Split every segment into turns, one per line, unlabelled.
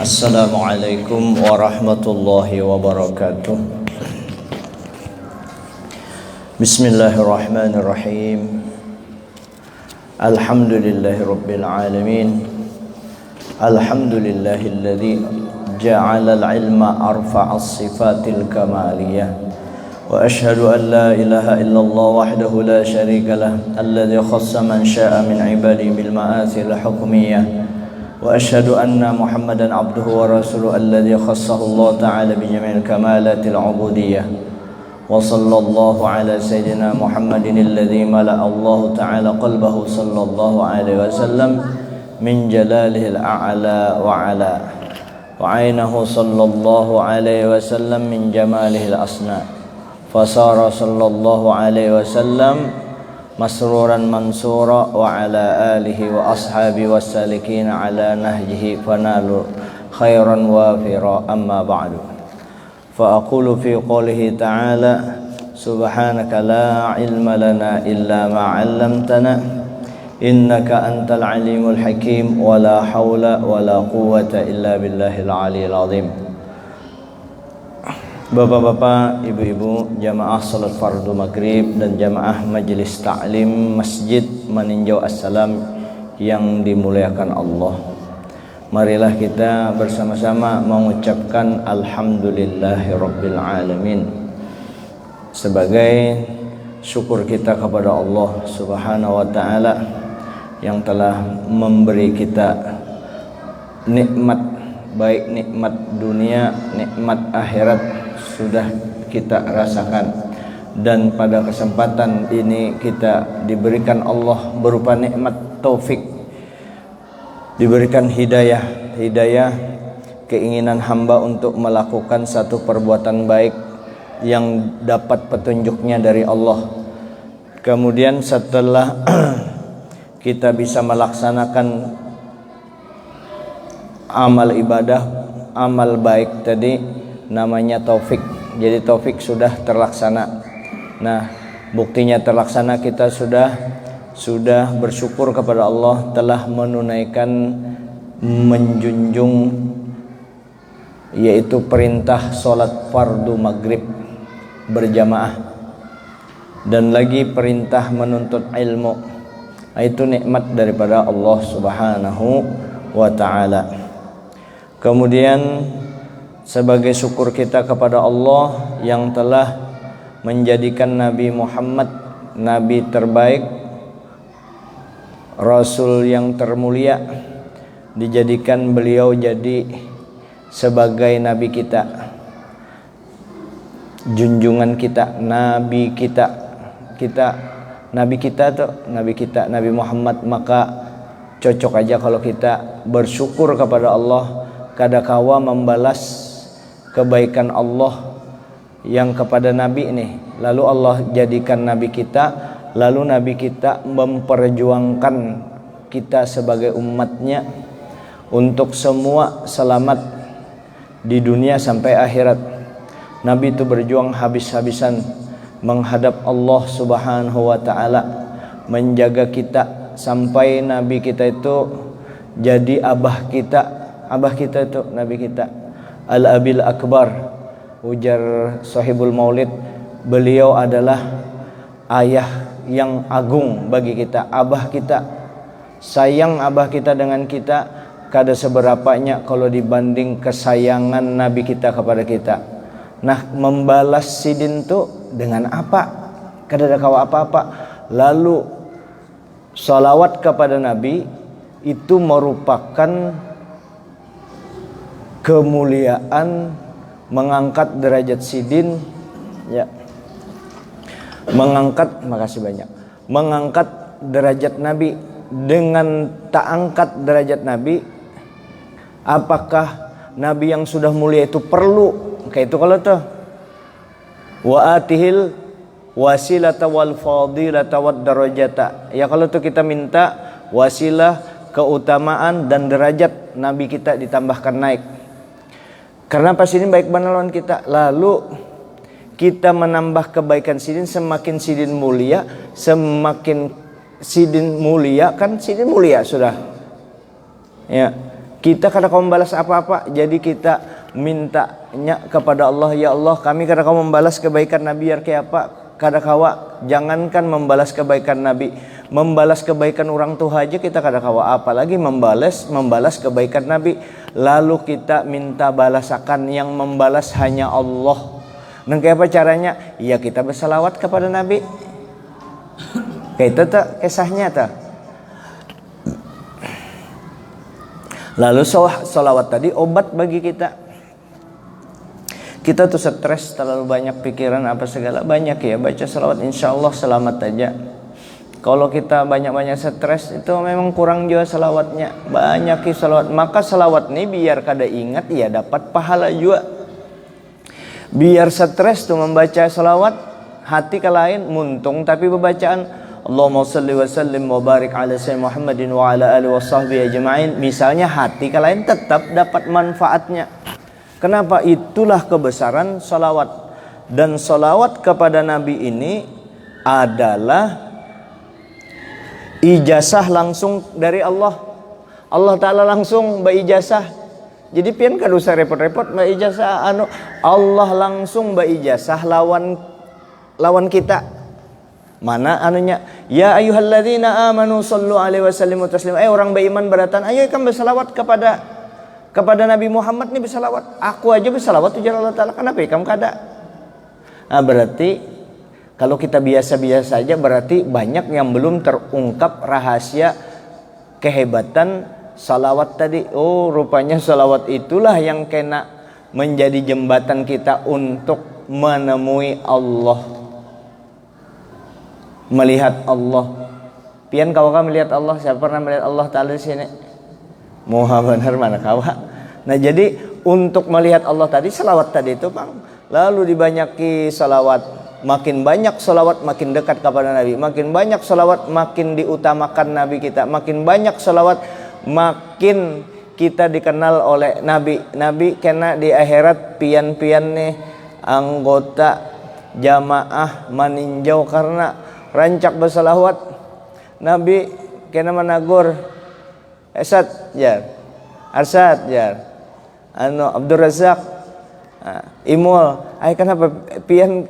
Assalamualaikum warahmatullahi wabarakatuh. Bismillahirrahmanirrahim. Alhamdulillahirabbil alamin. Alhamdulillahilladzi ja'ala al-'ilma arfa'as sifatil kamaliyah. Wa ashhadu an la ilaha illallah wahdahu la syarika lah, alladzi khassa man syaa'a min 'ibadihi bil ma'athil hukmiyah. وأشهد أن محمدا عبده ورسوله الذي خصه الله تعالى بجميع الكمالات العبودية وصلى الله على سيدنا محمد الذي ملأ الله تعالى قلبه صلى الله عليه وسلم من جلاله الأعلى وعلى وعينه صلى الله عليه وسلم من جماله الأسنى فصار صلى الله عليه وسلم masruran mansura wa ala alihi wa ashabi wassalikin ala nahjihi fanalu khairan wafira amma ba'du fa aqulu fi qawlihi ta'ala subhanaka la ilma lana illa ma 'allamtana innaka antal alimul hakim wa la hawla wa la quwwata illa billahil aliyil azim. Bapak-bapak, ibu-ibu, jamaah salat fardu maghrib dan jamaah majelis ta'lim Masjid Meninjau Assalam yang dimuliakan Allah. Marilah kita bersama-sama mengucapkan alhamdulillahirabbil alamin sebagai syukur kita kepada Allah Subhanahu wa taala yang telah memberi kita nikmat, baik nikmat dunia, nikmat akhirat sudah kita rasakan, dan pada kesempatan ini kita diberikan Allah berupa nikmat taufik, diberikan hidayah keinginan hamba untuk melakukan satu perbuatan baik yang dapat petunjuknya dari Allah. Kemudian setelah kita bisa melaksanakan amal ibadah, amal baik tadi, namanya taufik. Jadi taufik sudah terlaksana. Nah, buktinya terlaksana kita sudah bersyukur kepada Allah telah menunaikan, menjunjung, yaitu perintah salat fardu maghrib berjamaah, dan lagi perintah menuntut ilmu. Itu nikmat daripada Allah Subhanahu wa taala. Kemudian sebagai syukur kita kepada Allah yang telah menjadikan Nabi Muhammad Nabi terbaik, Rasul yang termulia, dijadikan beliau jadi sebagai Nabi kita, junjungan kita, Nabi kita, Nabi kita Nabi Muhammad. Maka cocok aja kalau kita bersyukur kepada Allah kadakawa membalas kebaikan Allah yang kepada Nabi ini. Lalu Allah jadikan Nabi kita, lalu Nabi kita memperjuangkan kita sebagai umatnya untuk semua selamat di dunia sampai akhirat. Nabi itu berjuang habis-habisan menghadap Allah Subhanahu wa taala, menjaga kita sampai Nabi kita itu jadi abah kita itu Nabi kita Al-Abil Akbar. Ujar Sahibul Maulid, beliau adalah ayah yang agung bagi kita, abah kita. Sayang abah kita dengan kita kada seberapanya kalau dibanding kesayangan Nabi kita kepada kita. Nah, membalas sidin itu dengan apa? Kada ada kawa apa-apa. Lalu salawat kepada Nabi itu merupakan kemuliaan, mengangkat derajat sidin, ya, makasih banyak, mengangkat derajat Nabi. Dengan tak angkat derajat Nabi, apakah Nabi yang sudah mulia itu perlu kayak itu? Kalau tuh wa atihil wasilata wal fadilata wad darajata, ya kalau tuh kita minta wasilah, keutamaan dan derajat Nabi kita ditambahkan naik. Karena pas ini baik benar lawan kita, lalu kita menambah kebaikan sidin, semakin sidin mulia, semakin sidin mulia, kan sidin mulia sudah. Ya, kita kada kau membalas apa-apa, jadi kita mintanya kepada Allah, ya Allah, kami kada kau membalas kebaikan Nabi biar kayak apa? Kada kawa, jangankan membalas kebaikan Nabi, membalas kebaikan orang tua aja kita kada kawa, apalagi membalas kebaikan Nabi. Lalu kita minta balasakan, yang membalas hanya Allah. Nah, kayak apa caranya? Ya kita bersalawat kepada Nabi. Kayak itu tak kisahnya tak. Lalu salawat tadi obat bagi kita. Kita tuh stres, terlalu banyak pikiran apa segala, banyak ya baca salawat, insya Allah selamat aja. Kalau kita banyak-banyak stres itu memang kurang juga salawatnya. Banyak salawat, maka salawat ini biar kada ingat ya dapat pahala juga. Biar stres tuh membaca salawat, hati ke lain muntung, tapi pembacaan Allahumma salli wa sallim wa barik ala sayyidina Muhammadin wa ala alihi wa sahbihi ajma'in, misalnya hati ke lain tetap dapat manfaatnya. Kenapa? Itulah kebesaran salawat. Dan salawat kepada Nabi ini adalah ijazah langsung dari Allah. Allah Ta'ala langsung berijazah. Jadi pian kada usah repot-repot berijazah Allah langsung berijazah lawan kita. Mana anunya? Ya ayyuhalladzina amanu sallu alaihi wasallimu taslima. Orang beriman beratan, ayo ikam bersalawat kepada Nabi Muhammad nih bersalawat. Aku aja bersalawat ujar Allah Ta'ala, kenapa ikam kada? Nah, berarti kalau kita biasa-biasa saja, berarti banyak yang belum terungkap rahasia kehebatan salawat tadi. Oh, rupanya salawat itulah yang kena menjadi jembatan kita untuk menemui Allah, melihat Allah. Pian kau kan melihat Allah? Siapa pernah melihat Allah Ta'ala di sini? Moha benar mana kawa. Nah, jadi untuk melihat Allah tadi, salawat tadi itu bang, lalu dibanyaki salawat. Makin banyak salawat makin dekat kepada Nabi, makin banyak salawat makin diutamakan Nabi kita, makin banyak salawat makin kita dikenal oleh Nabi. Nabi kena di akhirat pian-pian nih anggota jamaah meninjau karena rancak bersalawat. Nabi kena menagur Esat jar, Arsad jar, Abdul Razak, Imul, ay kenapa pian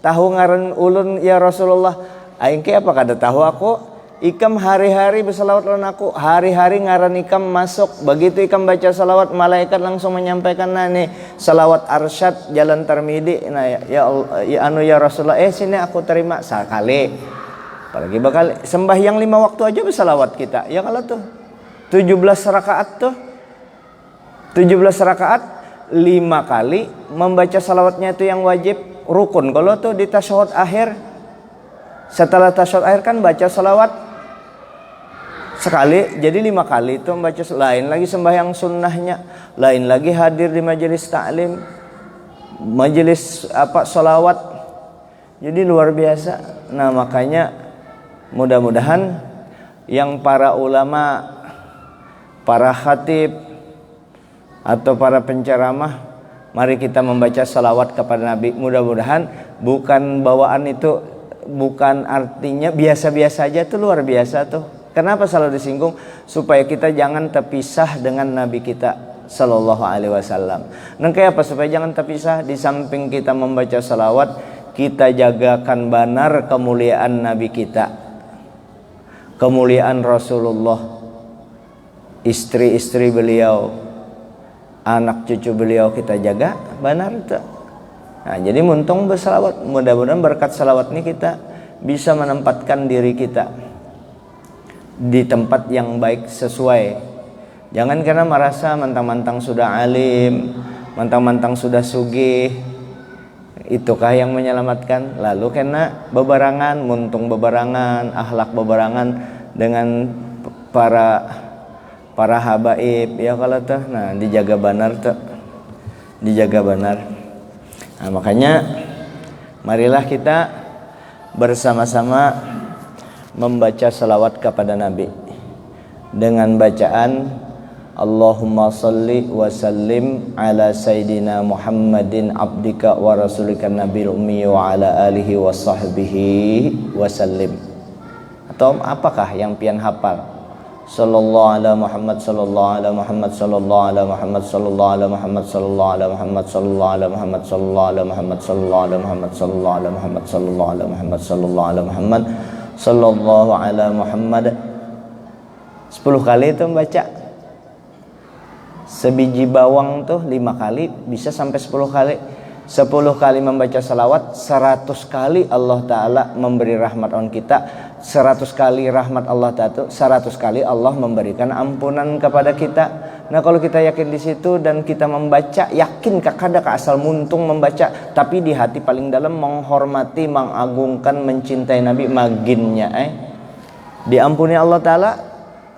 tahu ngaran ulun ya Rasulullah? Aing ke apa kada tahu aku? Ikam hari-hari bersalawat lawan aku, hari-hari ngaran ikam masuk. Begitu ikam baca salawat, malaikat langsung menyampaikan nih salawat arsyad jalan Tirmidzi. Nah ya Allah, ya Rasulullah, sini aku terima sekali. Apalagi bakal sembahyang 5 waktu aja bersalawat kita. Ya kalau tuh 17 rakaat tuh 17 rakaat 5 kali membaca salawatnya itu yang wajib rukun. Kalau tuh di tasyahud akhir, setelah tasyahud akhir kan baca salawat sekali, jadi 5 kali itu membaca. Lain lagi sembahyang sunnahnya, lain lagi hadir di majelis taklim, majelis salawat. Jadi luar biasa. Nah makanya mudah-mudahan yang para ulama, para khatib atau para penceramah, mari kita membaca salawat kepada Nabi. Mudah-mudahan bukan bawaan itu, bukan artinya biasa-biasa aja, tuh luar biasa tuh. Kenapa selalu disinggung? Supaya kita jangan terpisah dengan Nabi kita Sallallahu Alaihi Wasallam. Nah kayak apa supaya jangan terpisah? Di samping kita membaca salawat, kita jagakan benar kemuliaan Nabi kita, kemuliaan Rasulullah, istri-istri beliau, anak cucu beliau kita jaga benar itu. Nah, jadi muntung bersalawat, mudah-mudahan berkat salawat ini kita bisa menempatkan diri kita di tempat yang baik sesuai. Jangan karena merasa mentang-mentang sudah alim, mentang-mentang sudah sugih, itukah yang menyelamatkan. Lalu kena bebarangan, muntung bebarangan, akhlak bebarangan dengan para habaib ya kalau tuh. Nah, dijaga benar tuh. Dijaga benar. Nah, makanya marilah kita bersama-sama membaca salawat kepada Nabi dengan bacaan Allahumma salli wa sallim ala Sayyidina Muhammadin abdika wa rasulika nabil ummi wa ala alihi wa sahbihi wa sallim. Atau apakah yang pian hafal? Sallallahu ala Muhammad sallallahu ala Muhammad sallallahu ala Muhammad sallallahu ala Muhammad sallallahu ala Muhammad sallallahu ala Muhammad sallallahu ala Muhammad sallallahu ala Muhammad sallallahu ala Muhammad sallallahu ala Muhammad sallallahu ala Muhammad sallallahu ala Muhammad. 10 kali itu membaca. Sebiji bawang tuh 5 kali bisa sampai 10 kali. 10 kali membaca salawat, 100 kali Allah Ta'ala memberi rahmat on kita. 100 kali rahmat Allah Ta'ala, 100 kali Allah memberikan ampunan kepada kita. Nah kalau kita yakin di situ dan kita membaca, yakin kada ke asal muntung membaca, tapi di hati paling dalam menghormati, mengagungkan, mencintai Nabi, maginnya diampuni Allah Ta'ala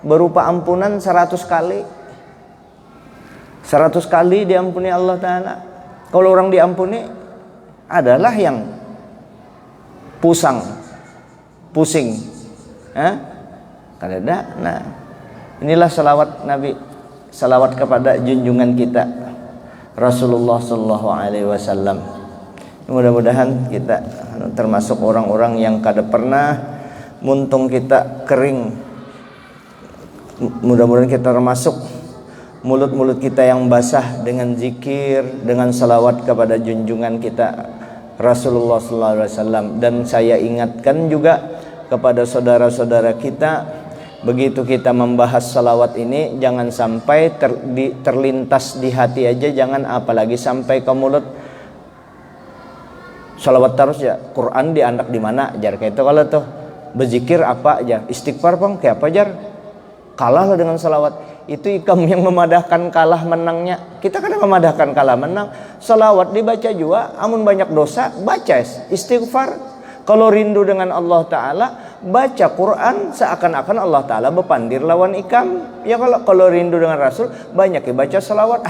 berupa ampunan 100 kali. 100 kali diampuni Allah Ta'ala. Kalau orang diampuni adalah yang pusing, kadada. Nah, inilah salawat Nabi, salawat kepada junjungan kita Rasulullah Sallallahu Alaihi Wasallam. Mudah-mudahan kita termasuk orang-orang yang kada pernah muntung kita kering. Mudah-mudahan kita termasuk mulut-mulut kita yang basah dengan zikir, dengan salawat kepada junjungan kita Rasulullah Sallallahu Alaihi Wasallam. Dan saya ingatkan juga kepada saudara-saudara kita, begitu kita membahas salawat ini, jangan sampai terlintas di hati aja, jangan apalagi sampai ke mulut. Salawat terus ya, Quran dianak di mana jar kayak itu. Kalau tuh berzikir apa aja, istighfar bang kayak apa jar, kalah lah dengan salawat. Itu ikam yang memadahkan kalah menangnya. Kita kadang memadahkan kalah menang. Salawat dibaca juga, amun banyak dosa baca istighfar. Kalau rindu dengan Allah Ta'ala, baca Quran seakan-akan Allah Ta'ala bepandir lawan ikam. Ya kalau rindu dengan Rasul, banyak baca salawat.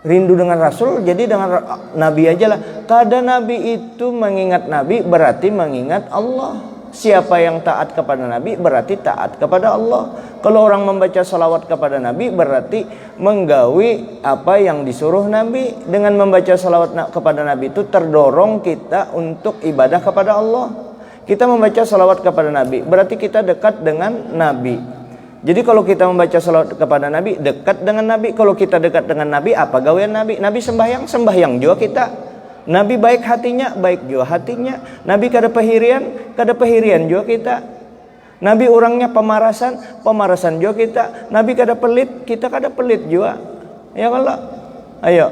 Rindu dengan Rasul, jadi dengan Nabi aja lah. Kada Nabi itu mengingat Nabi berarti mengingat Allah. Siapa yang taat kepada Nabi berarti taat kepada Allah. Kalau orang membaca salawat kepada Nabi berarti menggawi apa yang disuruh Nabi. Dengan membaca salawat kepada Nabi itu terdorong kita untuk ibadah kepada Allah. Kita membaca salawat kepada Nabi berarti kita dekat dengan Nabi. Jadi kalau kita membaca salawat kepada Nabi, dekat dengan Nabi. Kalau kita dekat dengan Nabi, apa gawean Nabi? Nabi sembahyang juga kita. Nabi baik hatinya, baik juga hatinya. Nabi kada pehirian juga kita. Nabi orangnya pemarasan juga kita. Nabi kada pelit, kita kada pelit juga. Ya kalau, ayo.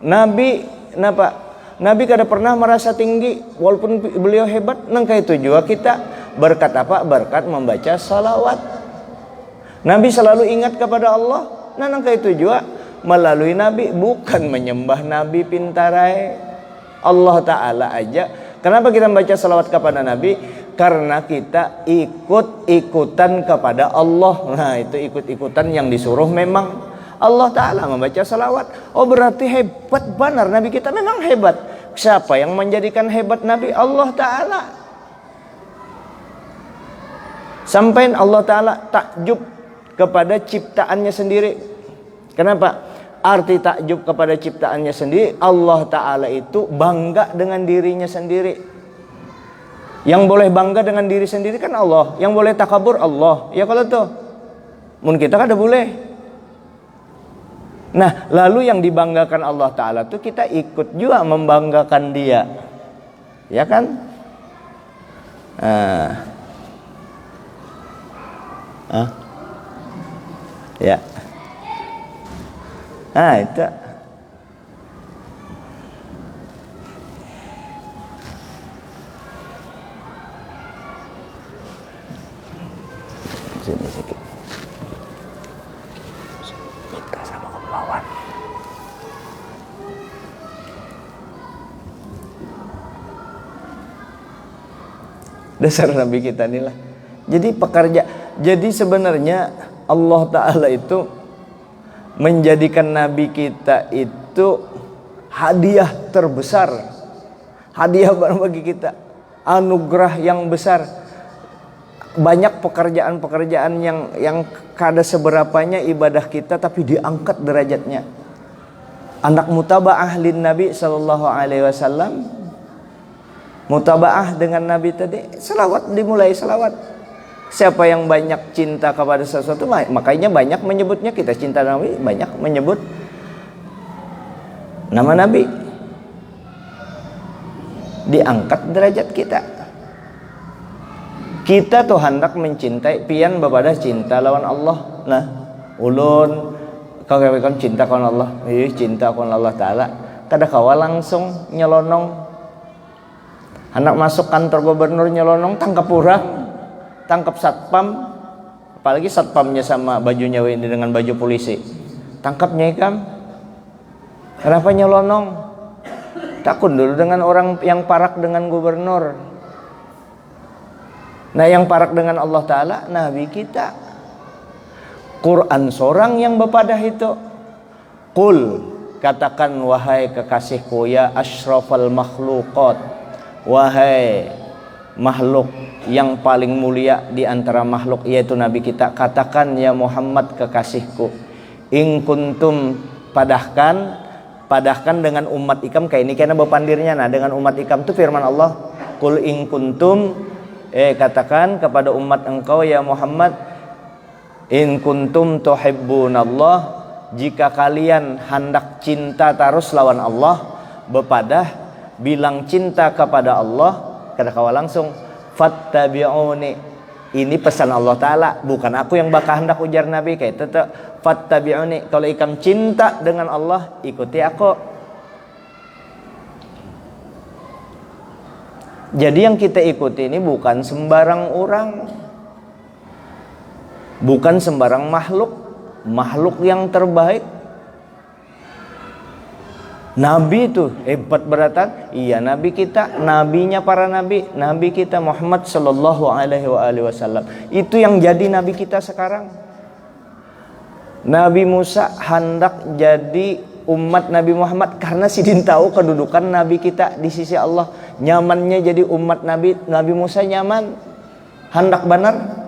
Nabi kada pernah merasa tinggi walaupun beliau hebat. Nangka itu juga kita. Berkat apa? Berkat membaca salawat. Nabi selalu ingat kepada Allah. Nah nangka itu juga melalui Nabi, bukan menyembah Nabi pintarai. Allah Ta'ala aja. Kenapa kita membaca salawat kepada Nabi? Karena kita ikut-ikutan kepada Allah. Nah itu ikut-ikutan yang disuruh memang Allah Ta'ala membaca salawat. Oh berarti hebat benar Nabi kita, memang hebat. Siapa yang menjadikan hebat Nabi? Allah Ta'ala. Sampai Allah Ta'ala takjub kepada ciptaannya sendiri. Kenapa? Arti takjub kepada ciptaannya sendiri, Allah Ta'ala itu bangga dengan dirinya sendiri. Yang boleh bangga dengan diri sendiri kan Allah. Yang boleh takabur Allah. Ya kalau tuh mun kita kan ada boleh. Nah lalu yang dibanggakan Allah Ta'ala tuh kita ikut juga membanggakan dia. Ya kan? Ya. Itu sini sedikit. Minta sama kemauan. Dasar Nabi kita inilah. Jadi sebenarnya Allah Ta'ala itu menjadikan Nabi kita itu hadiah terbesar, hadiah bagi kita, anugerah yang besar. Banyak pekerjaan-pekerjaan yang kada seberapanya ibadah kita tapi diangkat derajatnya. Anak mutabaah lin Nabi sallallahu alaihi wasallam, mutabaah dengan Nabi tadi, selawat, dimulai selawat. Siapa yang banyak cinta kepada sesuatu, makanya banyak menyebutnya. Kita cinta Nabi, banyak menyebut nama Nabi. Diangkat derajat kita. Kita tuh hendak mencintai pian bepada cinta lawan Allah. Nah, ulun kau cinta kawan Allah, cinta kawan Allah Ta'ala. Kada kawa langsung nyelonong. Hendak masuk kantor gubernur nyelonong, tangkap orang, tangkap satpam, apalagi satpamnya sama bajunya ini dengan baju polisi, tangkapnya ikam. Kenapa nyelonong? Takut dulu dengan orang yang parak dengan gubernur. Nah, yang parak dengan Allah Ta'ala Nabi kita. Quran sorang yang bepadah itu. Qul, katakan wahai kekasihku, ya asyrafal makhluqat, wahai makhluk yang paling mulia di antara makhluk, yaitu Nabi kita, katakan ya Muhammad kekasihku, in kuntum, padahkan dengan umat ikam, kayak ini karena bepandirnya. Nah, dengan umat ikam itu firman Allah, qul in kuntum, katakan kepada umat engkau ya Muhammad, in kuntum tuhibbunallah, jika kalian hendak cinta terus lawan Allah, bepadah bilang cinta kepada Allah, kada kawa langsung fattabi'uni. Ini pesan Allah Ta'ala, bukan aku yang bakal hendak ujar Nabi. Kayak itu fattabi'uni, kalau ikam cinta dengan Allah, ikuti aku. Jadi yang kita ikuti ini bukan sembarang orang, bukan sembarang makhluk yang terbaik. Nabi itu hebat beratan. Iya, Nabi kita, nabinya para nabi, Nabi kita Muhammad sallallahu alaihi wasallam. Itu yang jadi nabi kita sekarang. Nabi Musa hendak jadi umat Nabi Muhammad karena sidin tahu kedudukan nabi kita di sisi Allah. Nyamannya jadi umat Nabi Musa nyaman, hendak benar.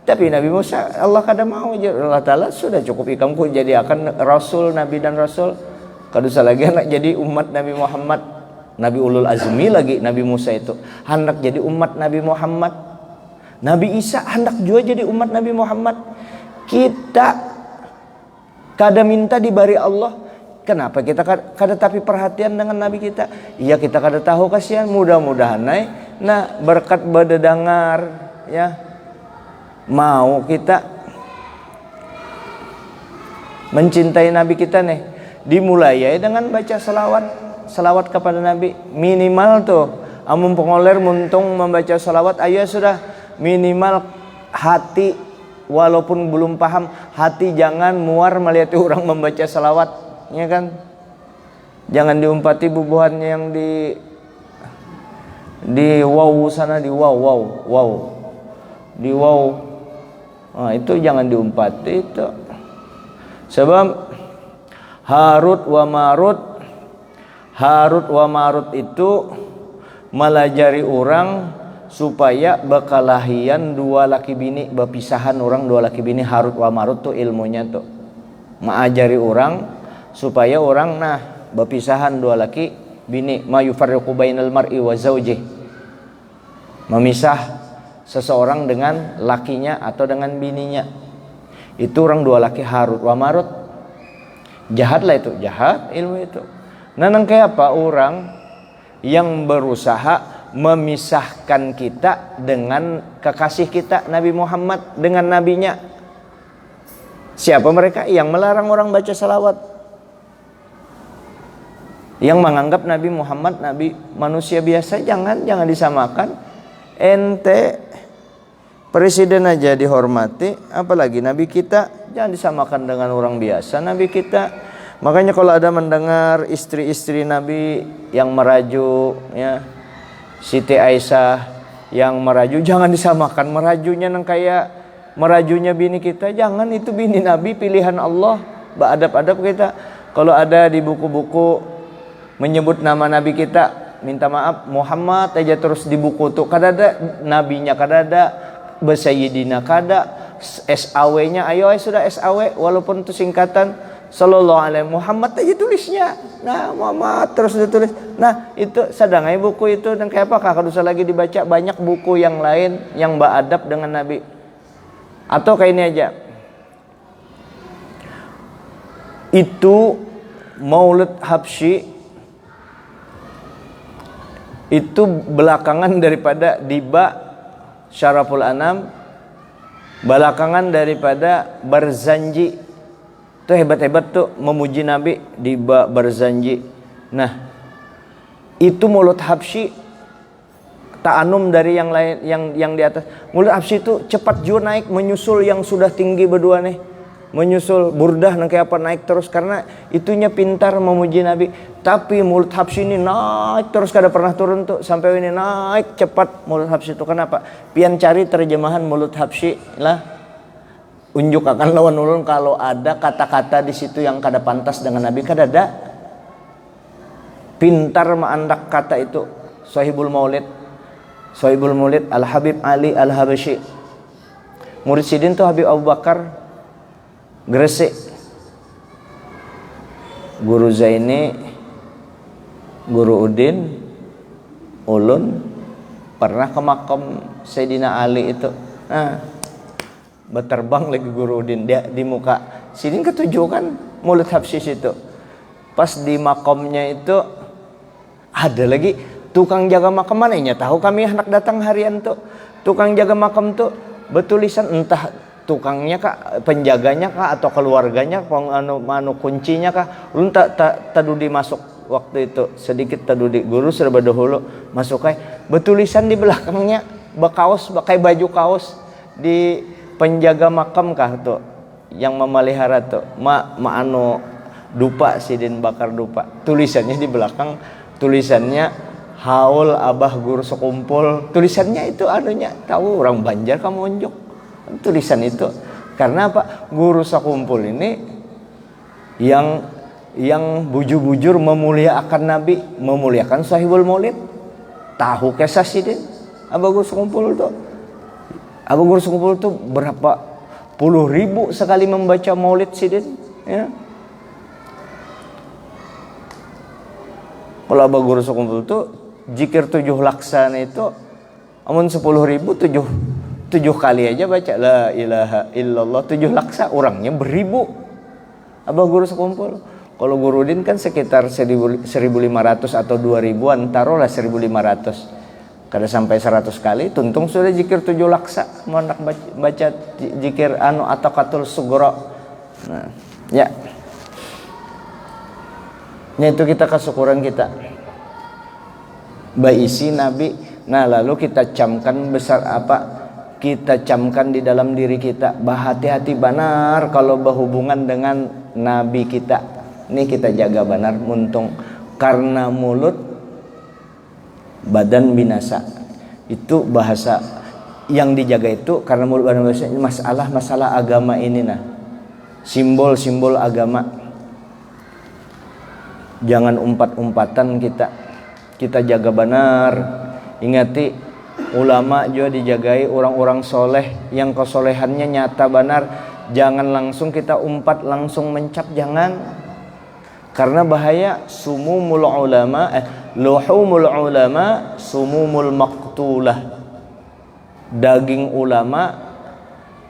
Tapi Nabi Musa Allah kada mau. Allah Ta'ala sudah cukup ikamku jadi akan rasul, nabi dan rasul. Kadusa lagi hendak jadi umat Nabi Muhammad, Nabi ulul azmi lagi. Nabi Musa itu hendak jadi umat Nabi Muhammad. Nabi Isa hendak juga jadi umat Nabi Muhammad. Kita kada minta dibari Allah. Kenapa kita kada tapi perhatian dengan Nabi kita? Iya, kita kada tahu, kasihan. Mudah-mudahan nah berkat bededangar ya, mau kita mencintai Nabi kita nih. Dimulai ya dengan baca selawat kepada Nabi. Minimal tuh amun pengoler muntung membaca selawat, ayo sudah minimal hati, walaupun belum paham, hati jangan muar melihat orang membaca selawat, ya kan? Jangan diumpati bubuhannya yang di wow sana, di wow di wow. Nah, itu jangan diumpati itu. Sebab Harut wa Marut itu melajari orang supaya bekalahian dua laki bini, berpisahan orang dua laki bini. Harut wa Marut tuh ilmunya tuh mengajari orang supaya orang berpisahan dua laki bini. Ma yufarriqu bainal mar'i wa zawjih, memisah seseorang dengan lakinya atau dengan bininya. Itu orang dua laki Harut wa Marut. Jahat lah itu, jahat ilmu itu. Nah, kayak apa orang yang berusaha memisahkan kita dengan kekasih kita Nabi Muhammad, dengan nabinya. Siapa mereka? Yang melarang orang baca salawat, yang menganggap Nabi Muhammad nabi manusia biasa. Jangan disamakan. Ente Presiden aja dihormati, apalagi Nabi kita. Jangan disamakan dengan orang biasa. Nabi kita, makanya kalau ada mendengar istri-istri Nabi yang merajuk, ya, Siti Aisyah yang merajuk, jangan disamakan merajunya nang kayak merajunya bini kita. Jangan, itu bini Nabi, pilihan Allah. Beradab-adab kita. Kalau ada di buku-buku menyebut nama Nabi kita, minta maaf Muhammad aja terus di buku tuh. Kadada nabinya, kadada Basayyidina, kada SAW-nya, ayo sudah SAW walaupun itu singkatan sallallahu alaihi Muhammad aja tulisnya. Nah, Muhammad terus ditulis. Nah, itu sadangai buku itu dan kayak apa kakak usah lagi dibaca. Banyak buku yang lain yang beradab dengan Nabi. Atau kayak ini aja. Itu Maulid Habsyi itu belakangan daripada Diba Syaraful Anam, belakangan daripada Barzanji. Itu hebat-hebat tuh memuji Nabi di Barzanji. Nah, itu Maulid Habsyi ta'anum dari yang lain, yang di atas. Maulid Habsyi itu cepat juga naik, menyusul yang sudah tinggi berdua nih. Menyusul Burdah nang kayak apa, naik terus karena itunya pintar memuji Nabi. Tapi Maulid Habsyi ini naik terus, kada pernah turun tuh, sampai ini naik cepat Maulid Habsyi itu. Kenapa? Pian cari terjemahan Maulid Habsyi lah, unjuk akan lawan ulun kalau ada kata-kata di situ yang kada pantas dengan Nabi, kada ada. Pintar meandak kata itu Sahibul Maulid Al Habib Ali Al Habsyi. Murid sidin tuh Habib Abu Bakar Gresik. Guru Zaini, Guru Udin, ulun pernah ke makam Sayyidina Ali itu. Nah, berterbang lagi Guru Udin, dia di muka sidin ketujuh kan Maulid Habsyi situ. Pas di makamnya itu ada lagi tukang jaga makam, mananya tahu kami anak datang harian tuh. Tukang jaga makam tuh betulisan, entah tukangnya kah, penjaganya kah, atau keluarganya, anu kuncinya kah. Ulun tadudi masuk waktu itu, sedikit tadudi. Guru sudah berdahulu masuk kayak betulisan di belakangnya, bakaos, pakai baju kaos di penjaga makam kah tuh, yang memelihara tuh, anu dupa sidin bakar dupa. Tulisannya di belakang, tulisannya haul abah guru sekumpul. Tulisannya itu anunya, tahu orang Banjar kamu unjuk tulisan itu. Karena apa? Guru sekumpul ini yang bujur-bujur memuliakan Nabi, memuliakan Sahibul Maulid. Tahu kisah sidin abah guru sekumpul tuh. Abah guru sekumpul tuh berapa puluh ribu sekali membaca Maulid sidin, ya. Kalau abah guru sekumpul tuh zikir 7 laksana itu amun 10.000 7 kali aja baca la ilaha illallah 7 laksa, orangnya beribu. Abah guru sekumpul. Kalau Guru Udin kan sekitar 1.500 atau 2.000-an, taruhlah 1.500. Kada sampai 100 kali, tuntung sudah zikir 7 laksa. Mau nak baca zikir anu atau katul sugro. Nah, ya. Nah, itu kita kesyukuran kita. Baisi Nabi. Nah, lalu kita camkan besar apa? Kita camkan di dalam diri kita, bahati-hati benar kalau berhubungan dengan Nabi kita. Ini kita jaga benar, muntung karena mulut badan binasa. Itu bahasa yang dijaga itu karena mulut badan binasa. Ini masalah agama ini, nah, simbol-simbol agama. Jangan umpat-umpatan kita jaga benar. Ingati ulama juga dijagai, orang-orang soleh yang kesolehannya nyata benar. Jangan langsung kita umpat, langsung mencap, jangan. Karena bahaya sumumul ulama, luhumul ulama sumumul maqtulah. Daging ulama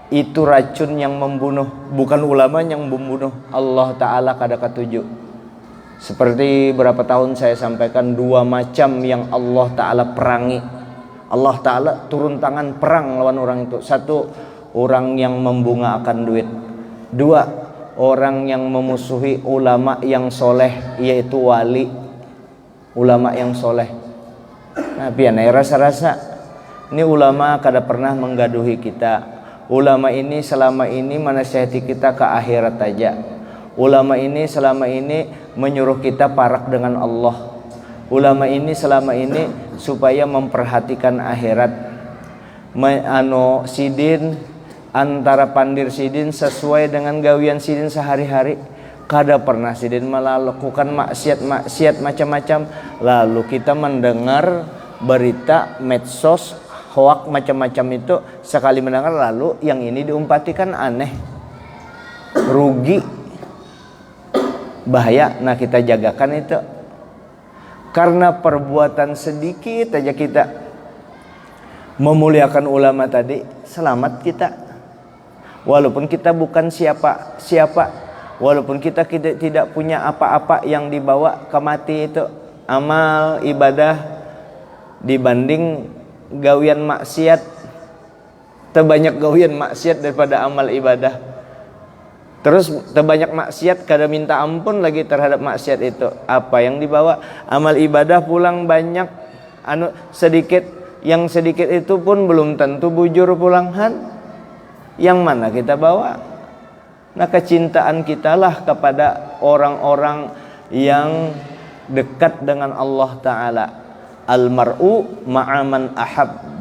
itu racun yang membunuh, bukan ulama yang membunuh. Allah Ta'ala kada ketujuh. Seperti berapa tahun saya sampaikan, 2 macam yang Allah Ta'ala perangi. Allah Ta'ala turun tangan perang lawan orang itu. 1, orang yang membungakan duit. 2, orang yang memusuhi ulama yang soleh, yaitu wali. Ulama yang soleh. Nah, pian rasa-rasa Ini ulama kada pernah menggaduhi kita. Ulama ini selama ini menasihati kita ke akhirat aja. Ulama ini selama ini menyuruh kita parak dengan Allah. Ulama ini selama ini supaya memperhatikan akhirat. Sidin antara pandir sidin sesuai dengan gawian sidin sehari-hari. Kada pernah sidin melakukan maksiat macam-macam. Lalu kita mendengar berita medsos hoak macam-macam itu, sekali mendengar lalu yang ini diumpatikan aneh, rugi, bahaya. Nah kita jagakan itu. Karena perbuatan sedikit aja kita memuliakan ulama tadi, selamat kita. Walaupun kita bukan siapa-siapa, walaupun kita tidak punya apa-apa yang dibawa ke mati itu, amal ibadah dibanding gawian maksiat, terbanyak gawian maksiat daripada amal ibadah. Terus terbanyak maksiat kada minta ampun lagi terhadap maksiat itu. Apa yang dibawa? Amal ibadah pulang banyak, sedikit. Yang sedikit itu pun belum tentu bujur pulangan. Yang mana kita bawa? Nah kecintaan kita lah kepada orang-orang yang dekat dengan Allah Ta'ala. Al-mar'u ma'aman ahab.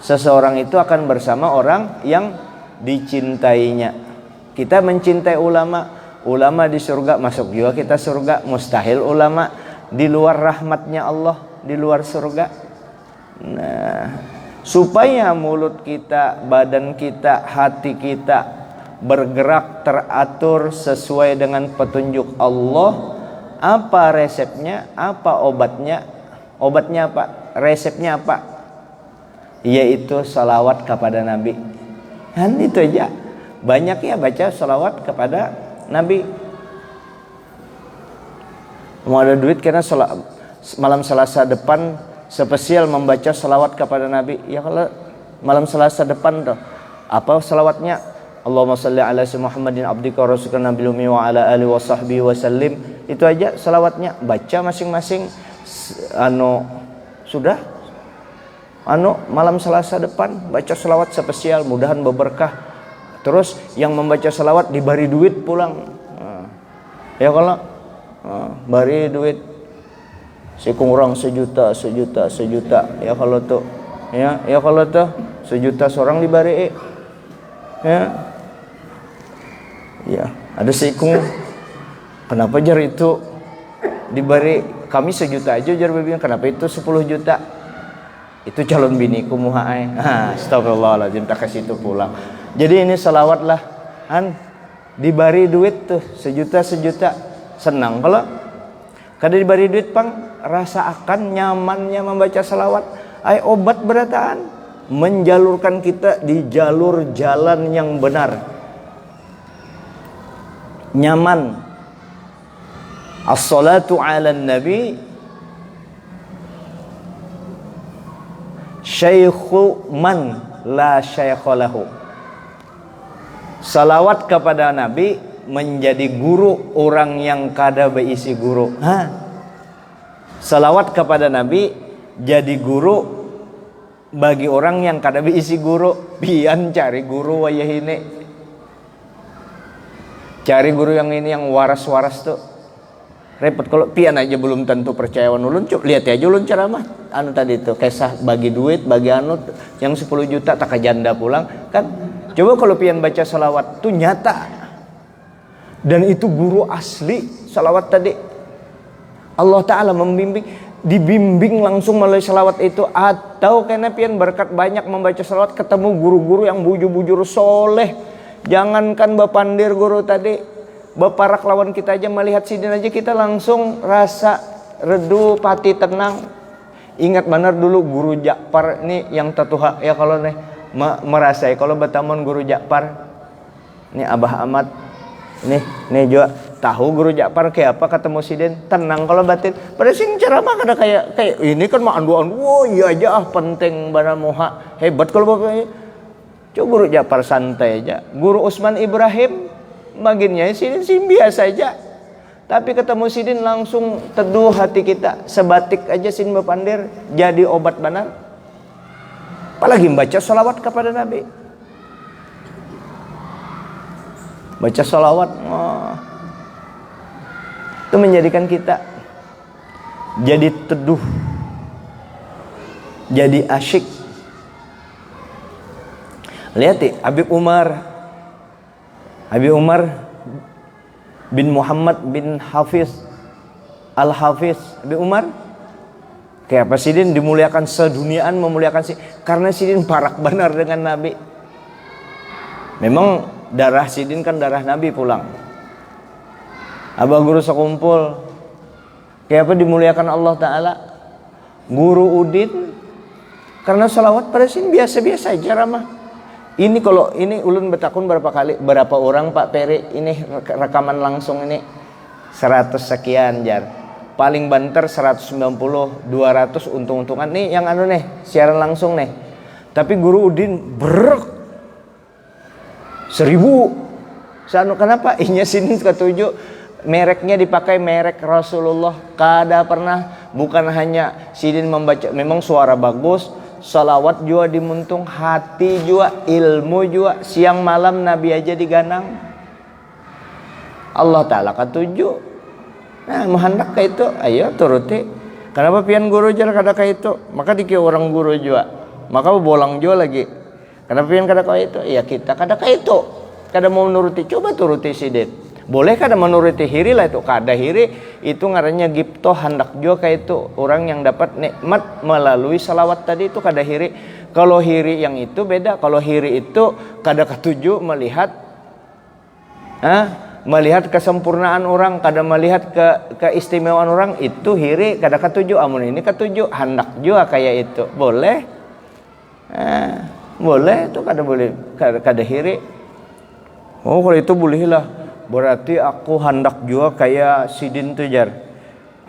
Seseorang itu akan bersama orang yang dicintainya. Kita mencintai ulama. Ulama di surga, masuk juga kita surga. Mustahil ulama di luar rahmatnya Allah, di luar surga. Nah, supaya mulut kita, badan kita, hati kita bergerak teratur sesuai dengan petunjuk Allah. Apa resepnya? Apa obatnya? Obatnya apa? Resepnya apa? Yaitu salawat kepada Nabi. Dan itu aja. Banyak ya baca salawat kepada Nabi. Mau ada duit karena malam Selasa depan spesial membaca salawat kepada Nabi. Ya kalau malam Selasa depan tuh, apa salawatnya? Allahumma salli ala Muhammadin abdika wa rasulika nabiyil ummi wa ala alihi wa sahbihi wa sallim. Itu aja salawatnya. Baca masing-masing. Sudah malam Selasa depan baca selawat spesial, mudahan berberkah. Terus yang membaca selawat diberi duit pulang. Ya kalau beri duit sekurang sejuta. Ya kalau tuh sejuta seorang diberi. Ya ada seikung. Kenapa jar itu diberi? Kami sejuta aja jar bibinya, kenapa itu 10 juta? Itu calon biniku muhaai. Astagfirullahaladzim, tak kasih itu pulang. Jadi ini salawat lah, diberi duit tuh sejuta. Senang kalau kada diberi duit pang, rasa akan nyamannya membaca salawat. Obat berataan, menjalurkan kita di jalur jalan yang benar, nyaman. As-salatu ala nabi syaikhu man la syaikha lahu. Salawat kepada Nabi menjadi guru orang yang kada berisi guru. Salawat kepada Nabi jadi guru bagi orang yang kada berisi guru. Pian cari guru wayah ini, cari guru yang ini yang waras-waras tuh repot. Kalau pian aja belum tentu percaya ulun, lihat aja ulun ceramah tadi itu kisah bagi duit bagi yang 10 juta tak janda pulang kan. Coba kalau pian baca salawat tuh nyata, dan itu guru asli salawat tadi. Allah Ta'ala dibimbing langsung melalui salawat itu. Atau karena pian berkat banyak membaca salawat ketemu guru-guru yang bujur-bujur soleh. Jangankan bapandir guru tadi, baparak lawan kita aja melihat sidin aja kita langsung rasa redup, hati tenang. Ingat benar dulu guru Jakpar ini yang tetuha ya kalau nih merasai kalau bertamun guru Jakpar. Ini Abah Ahmad nih juga tahu guru Jakpar kayak apa ketemu sidin tenang kalau batin. Pada sing ceramah kada kayak ini kan mah anduan. Wow iya aja penting bana moha hebat kalau bapak. Coba guru Jakpar santai aja. Guru Usman Ibrahim baginnya sidin biasa aja, tapi ketemu sidin langsung teduh hati kita. Sebatik aja sin bapandir jadi obat benar. Apalagi membaca salawat kepada Nabi. Baca salawat, itu menjadikan kita jadi teduh, jadi asyik. Lihat nih, Habib Umar bin Muhammad bin Hafiz Al-Hafiz. Habib Umar kayak apa Sidin dimuliakan seduniaan, memuliakan karena Sidin parak benar dengan Nabi. Memang darah Sidin kan darah Nabi pulang. Abah guru sekumpul kayak apa dimuliakan Allah Ta'ala. Guru Udin karena salawat pada Sidin biasa-biasa aja ramah. Ini kalau ini ulun betakun berapa orang Pak Peri ini rekaman langsung ini 100 sekian jar. Paling banter 190, 200 untung-untungan nih yang anu nih siaran langsung nih. Tapi Guru Udin 1000. Kenapa? Inya sini ketujuh mereknya dipakai merek Rasulullah. Kada pernah, bukan hanya Sidin membaca, memang suara bagus, salawat juga dimuntung, hati juga, ilmu juga, siang malam Nabi aja diganang. Allah Ta'ala ketujuh. Nah, muhandak ka itu, ayo turuti. Kenapa pian guru jar kada ka itu? Maka dikira orang guru juga. Maka bolang juga lagi. Kenapa pian kada ka itu? Ya kita kada ka itu. Kada mau nuruti, coba turuti Sidin. Boleh kada menuruti hiri lah itu. Kada hiri itu ngarannya gipto, hendak juga ka itu. Orang yang dapat nikmat melalui salawat tadi itu kada hiri. Kalau hiri yang itu beda. Kalau hiri itu kada ketujuh melihat melihat kesempurnaan orang, kada melihat keistimewaan orang, itu hiri kada ketujuh. Amun ini ketujuh, hendak juga kayak itu. Boleh? Boleh itu kada boleh, kada hiri. Oh kalau itu bolehlah. Berarti aku hendak juga kayak Sidin tuh jar.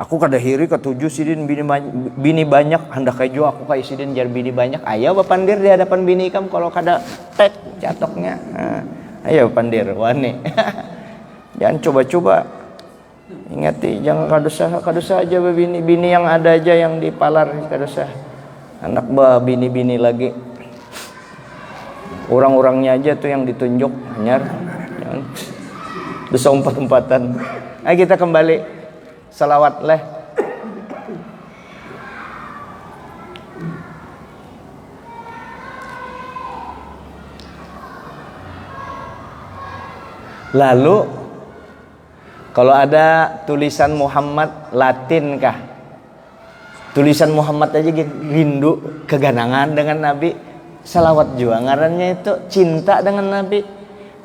Aku kada hiri ketujuh Sidin bini banyak, hendak kayak juga aku kayak Sidin jar bini banyak. Ayo bapandir di hadapan bini kam kalau kada tek jatoknya. Ayo pandir wani. Jangan coba-coba. Ingati jangan kadosa aja bini yang ada aja yang dipalar kadosa. Anak bini lagi. Orang-orangnya aja tuh yang ditunjuk anyar. Jangan dosa umpat-umpatan. Ayo kita kembali salawat leh. Lalu kalau ada tulisan Muhammad Latin kah? Tulisan Muhammad aja rindu keganangan dengan Nabi. Salawat juga ngarannya itu cinta dengan Nabi.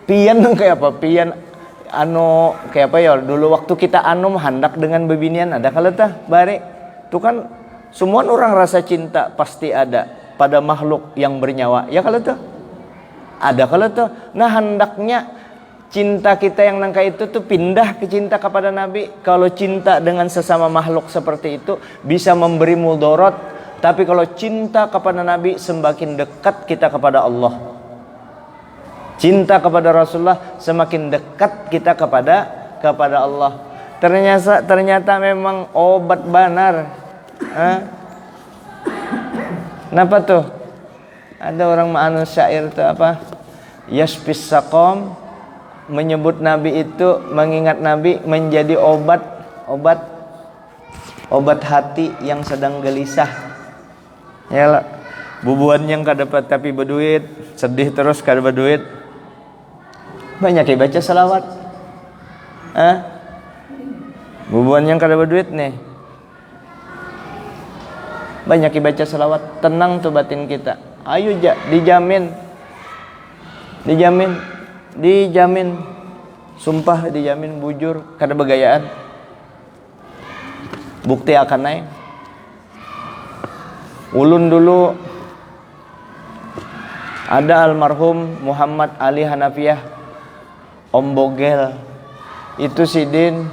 Pian kayak apa? Pian kayak apa ya? Dulu waktu kita hendak dengan bebinian ada kalau tah bare. Itu kan semua orang rasa cinta pasti ada pada makhluk yang bernyawa. Ya kalau tuh ada kalau tuh. Nah hendaknya cinta kita yang nangka itu tuh pindah ke cinta kepada Nabi. Kalau cinta dengan sesama makhluk seperti itu bisa memberi mudarat, tapi kalau cinta kepada Nabi semakin dekat kita kepada Allah. Cinta kepada Rasulullah semakin dekat kita kepada Allah. Ternyata memang obat benar. Kenapa tuh? Ada orang ma'anu syair tuh apa? Yasfis saqam, menyebut Nabi itu, mengingat Nabi menjadi obat hati yang sedang gelisah. Ya, bubuan yang kada dapat tapi berduit, sedih terus kada berduit. Banyak yang baca salawat. Bubuan yang kada berduit nih. Banyak yang baca salawat, tenang tuh batin kita. Ayo dijamin. Sumpah dijamin bujur kada begayaan. Bukti akan naik. Ulun dulu ada almarhum Muhammad Ali Hanafiyah Om Bogel. Itu Sidin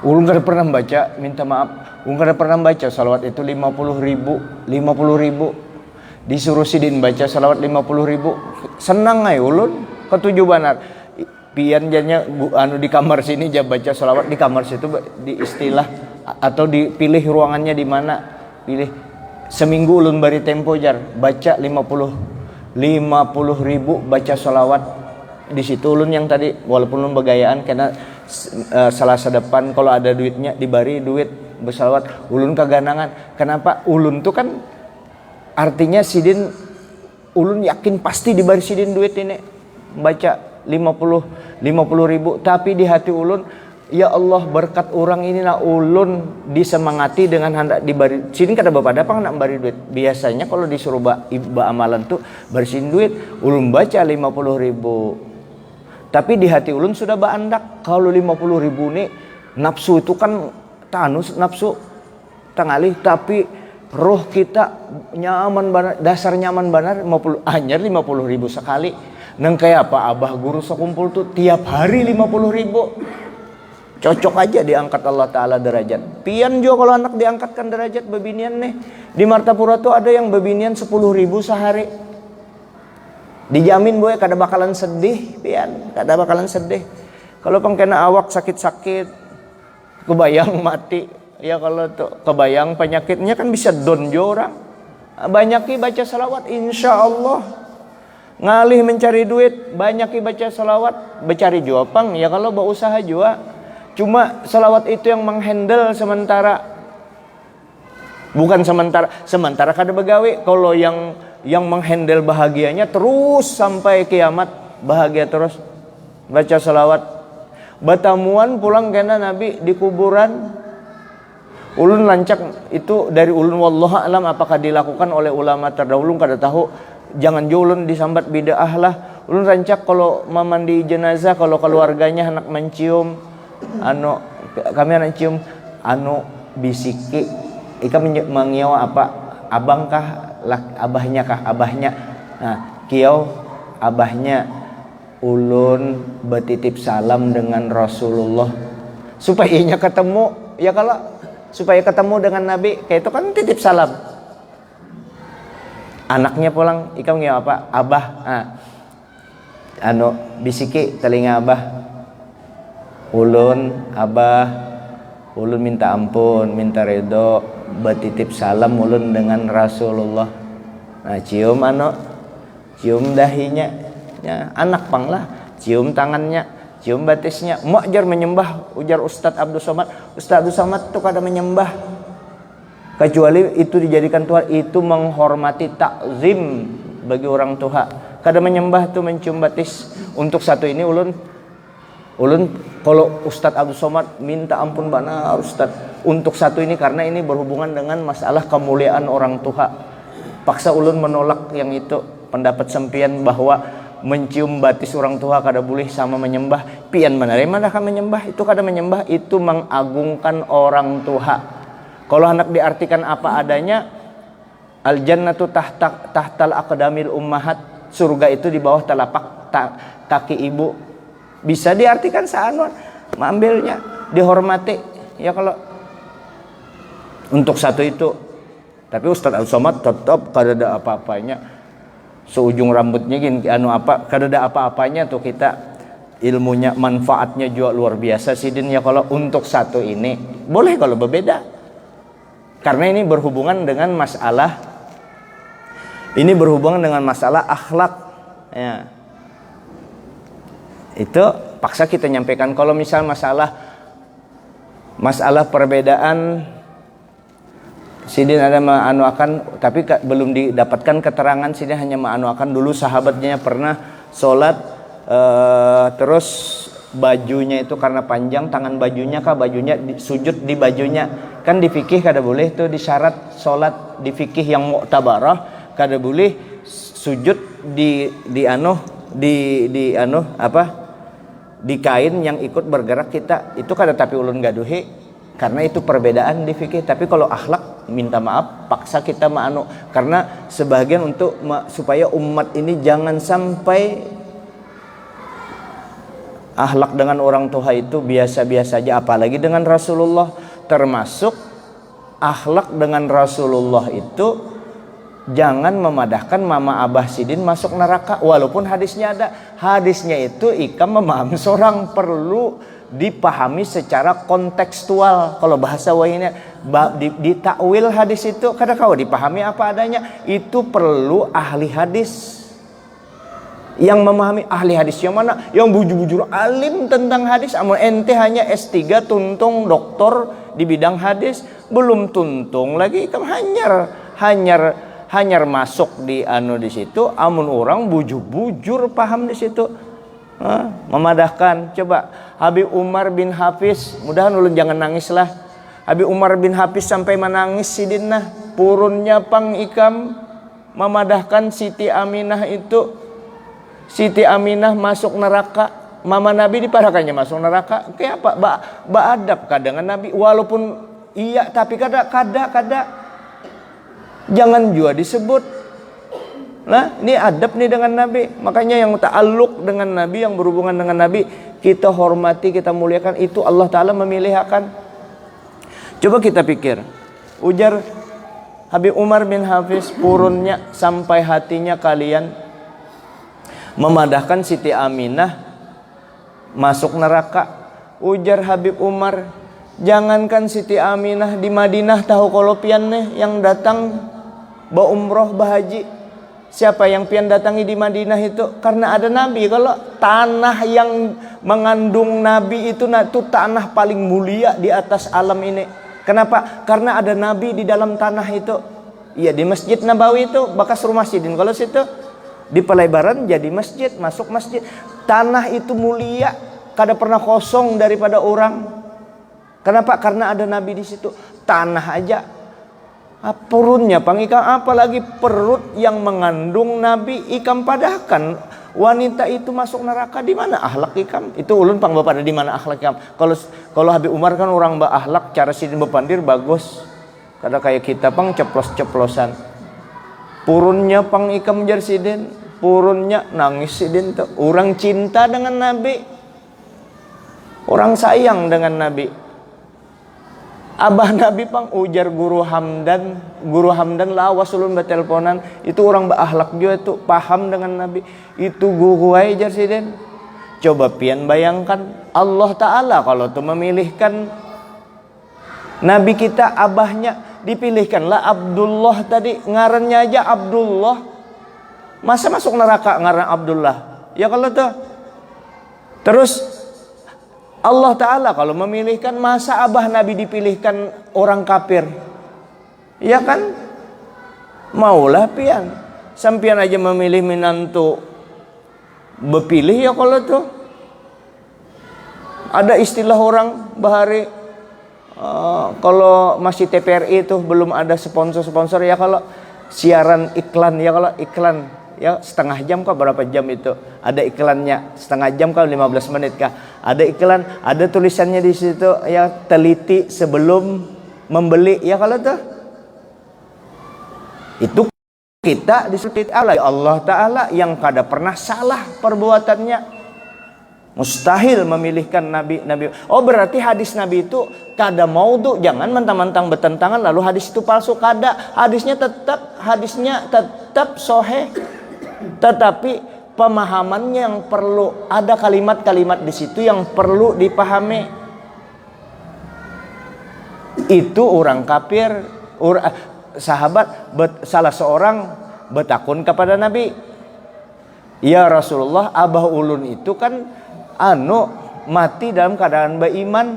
ulun kada pernah baca, minta maaf. Ulun kada pernah baca salawat itu 50.000. Disuruh Sidin baca salawat 50.000. Senang ay ulun ketujuh banar. Pian jadinya di kamar sini dia baca salawat di kamar situ di istilah atau dipilih ruangannya di mana. Pilih seminggu ulun bari tempo jar baca 50 ribu baca sholawat. Di situ ulun yang tadi walaupun ulun begayaan karena Selasa depan kalau ada duitnya dibari duit bersalawat, ulun keganangan. Kenapa? Ulun tuh kan artinya sidin ulun yakin pasti dibari sidin duit ini baca 50 ribu, tapi di hati ulun, ya Allah berkat orang inilah ulun disemangati dengan hendak dibari. Sini kata bapak ada apa nak bari duit. Biasanya kalau disuruh amalan tuh bersihin duit, ulun baca 50 ribu. Tapi di hati ulun sudah baandak kalau 50 ribu nih nafsu itu kan tanus nafsu tangalih, tapi roh kita nyaman banar, dasar nyaman banar 50 anyar 50 ribu sekali. Neng kayak apa abah guru sekumpul tuh tiap hari 50 ribu. Cocok aja diangkat Allah Ta'ala derajat. Pian juga kalau anak diangkatkan derajat bebinian nih. Di Martapura tuh ada yang bebinian 10 ribu sehari. Dijamin boy kada bakalan sedih pian, kada bakalan sedih. Kalau pengkena awak sakit-sakit, kebayang mati. Ya kalau tuh kebayang penyakitnya kan bisa down juga orang. Banyaki baca salawat insya Allah. Ngalih mencari duit, banyaki baca salawat, becari juga pang. Ya kalau berusaha juga. Cuma salawat itu yang menghandle sementara. Bukan sementara kada begawe. Kalau yang menghandle bahagianya terus sampai kiamat, bahagia terus baca salawat. Batamuan pulang kena Nabi di kuburan. Ulun lancak itu dari ulun wallahu alam apakah dilakukan oleh ulama terdahulu kada tahu. Jangan ulun disambat bid'ah lah. Ulun rancak kalau memandi jenazah, kalau keluarganya hendak mencium kami anak cium bisiki ika mengiau apa abangkah abahnya kah abahnya. Nah kiau abahnya ulun betitip salam dengan Rasulullah supaya ianya ketemu. Ya kalau supaya ketemu dengan Nabi kayak itu kan titip salam. Anaknya pulang ika mengiau apa abah bisiki telinga abah. Ulun abah ulun minta ampun, minta ridho, betitip salam ulun dengan Rasulullah. Nah cium cium dahinya ya, anak pang lah, cium tangannya, cium batisnya. Mau ajar menyembah, ujar Ustadz Abdul Somad. Ustadz Abdul Somad tuh kada menyembah kecuali itu dijadikan Tuhan, itu menghormati takzim bagi orang tua. Kada menyembah tuh mencium batis. Untuk satu ini ulun kalau Ustadz Abdul Somad minta ampun benar Ustadz untuk satu ini karena ini berhubungan dengan masalah kemuliaan orang tua. Paksa ulun menolak yang itu pendapat sempian bahwa mencium batis orang tua kada boleh sama menyembah. Pian menerima dah menyembah itu kada menyembah, itu mengagungkan orang tua. Kalau hendak diartikan apa adanya, al jannatu tahtal aqdamil ummahat, surga itu di bawah telapak kaki ibu. Bisa diartikan seanuan, mengambilnya dihormati. Ya kalau untuk satu itu. Tapi Ustadz Abdul Somad tetap kada ada apa-apanya. Seujung rambutnya gini kada ada apa-apanya tuh kita. Ilmunya manfaatnya juga luar biasa sidin ya kalau untuk satu ini. Boleh kalau berbeda. Karena ini berhubungan dengan masalah akhlak. Ya. Itu paksa kita nyampaikan. Kalau misal masalah perbedaan sidin ada akan tapi belum didapatkan keterangan. Sidin hanya akan dulu sahabatnya pernah sholat terus bajunya itu karena panjang tangan bajunya sujud di bajunya. Kan di fikih kada boleh tuh disyarat sholat di fikih yang mu'tabarah kada boleh sujud di kain yang ikut bergerak kita itu kada, tapi ulun gaduhi karena itu perbedaan di fikih. Tapi kalau akhlak minta maaf paksa kita karena sebagian untuk supaya umat ini jangan sampai akhlak dengan orang tua itu biasa-biasa aja, apalagi dengan Rasulullah. Termasuk akhlak dengan Rasulullah itu jangan memadahkan mama abah sidin masuk neraka. Walaupun hadisnya ada, hadisnya itu memahami seorang perlu dipahami secara kontekstual. Kalau bahasa wahina
ditakwil hadis itu kada kau dipahami apa adanya, itu perlu ahli hadis yang memahami. Ahli hadis yang mana? Yang bujur-bujur alim tentang hadis. Amun ente hanya S3 tuntung doktor di bidang hadis, belum tuntung lagi kamu hanyar masuk di di situ. Amun orang bujur-bujur paham di situ. Memadahkan. Coba Habib Umar bin Hafiz, mudahan ulun jangan nangis lah. Habib Umar bin Hafiz sampai menangis sidinah, purunnya pang ikam memadahkan Siti Aminah itu. Siti Aminah masuk neraka, mama Nabi diparahkannya masuk neraka. Kayak apa? Adab kadang Nabi, walaupun iya tapi kada. Jangan juga disebut. Nah, ini adab nih dengan Nabi. Makanya yang ta'alluq dengan Nabi, yang berhubungan dengan Nabi, kita hormati, kita muliakan. Itu Allah Ta'ala memilih akan. Coba kita pikir. Ujar Habib Umar bin Hafiz, purunnya sampai hatinya kalian memadahkan Siti Aminah masuk neraka. Ujar Habib Umar, jangankan Siti Aminah di Madinah tahu kalau pian nih yang datang umroh bahaji. Siapa yang pian datangi di Madinah itu? Karena ada Nabi. Kalau tanah yang mengandung Nabi itu tanah paling mulia di atas alam ini. Kenapa? Karena ada Nabi di dalam tanah itu. Iya, di Masjid Nabawi itu bekas rumah Sidin. Kalau situ di pelebaran jadi masjid, masuk masjid. Tanah itu mulia, kada pernah kosong daripada orang. Kenapa? Karena ada Nabi di situ. Tanah aja purunnya pangikam, apalagi perut yang mengandung Nabi ikam padahkan. Wanita itu masuk neraka, di mana akhlak ikam? Itu ulun pang bapak ada di mana akhlak ikam. Kalau Habib Umar kan orang akhlak, cara sidin bepandir bagus. Kada kayak kita pang ceplos-ceplosan. Purunnya pang ikam jar sidin. Purunnya nangis sidin tuh. Orang cinta dengan Nabi, orang sayang dengan Nabi. Abah Nabi pang ujar Guru Hamdan lawas ulun beteleponan. Itu orang berakhlak juga itu, paham dengan Nabi. Itu guru jar sidin. Coba pian bayangkan Allah Ta'ala kalau tuh memilihkan Nabi kita, abahnya dipilihkanlah Abdullah tadi, ngarannya aja Abdullah. Masa masuk neraka ngaran Abdullah? Ya kalau tuh. Terus Allah Ta'ala kalau memilihkan, masa abah Nabi dipilihkan orang kafir? Ya kan? Maulah pian. Sampian aja memilih minantu bepilih ya kalau tuh. Ada istilah orang bahari kalau masih TPRI itu belum ada sponsor ya, kalau siaran iklan ya, kalau iklan ya setengah jam kah berapa jam itu ada iklannya, setengah jam kah 15 menit kah ada iklan, ada tulisannya di situ ya, teliti sebelum membeli ya kalau tuh. Itu kita disuruh Allah Ta'ala yang kada pernah salah perbuatannya. Mustahil memilihkan Nabi. Oh berarti hadis Nabi itu kada maudhu, jangan mentang-mentang bertentangan lalu hadis itu palsu. Kada, hadisnya tetap sahih. Tetapi pemahamannya yang perlu, ada kalimat-kalimat di situ yang perlu dipahami. Itu orang kafir, sahabat salah seorang bertakun kepada Nabi, ya Rasulullah, abah ulun itu kan mati dalam keadaan beriman.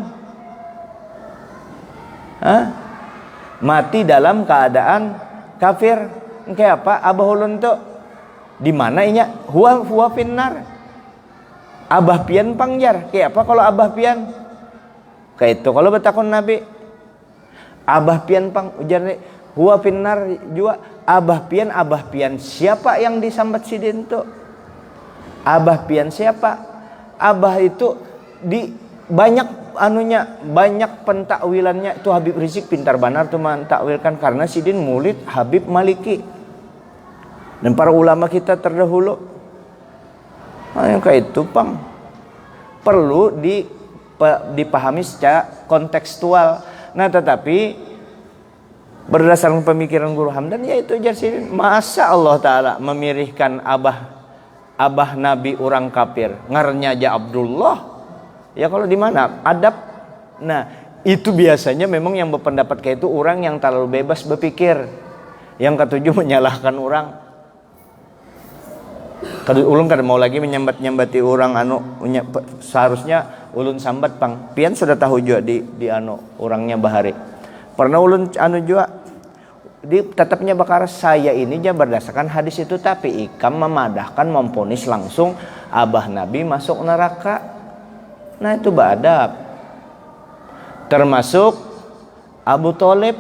Mati dalam keadaan kafir. Kayak apa abah ulun tuh? Di mana inya? Huwa finnar. Abah pian pangjar. Kayak apa kalau abah pian? Kayak itu kalau bertakun Nabi. Abah pian pang ujar huwa finnar juga. Abah pian siapa yang disambat sidin tuh? Abah pian siapa? Abah itu di banyak banyak pentakwilannya. Itu Habib Rizik pintar benar tuh mentakwilkan, karena sidin murid Habib Maliki dan para ulama kita terdahulu. Yang kayak itu pang perlu dipahami secara kontekstual. Nah tetapi berdasarkan pemikiran Guru Hamdan, yaitu jadi masa Allah Ta'ala memilihkan abah Nabi orang kafir, ngarannya aja Abdullah. Ya kalau di mana adab. Nah Itu biasanya memang yang berpendapat kayak itu orang yang terlalu bebas berpikir. Yang ketujuh menyalahkan orang. Ulun kada mau lagi menyambat-nyambati orang seharusnya ulun sambat pang. Pian sudah tahu juga di orangnya bahari. Pernah ulun juga di tetapnya bakar saya ini aja berdasarkan hadis itu, tapi ikam memadahkan memponis langsung abah Nabi masuk neraka. Nah itu badab. Termasuk Abu Thalib.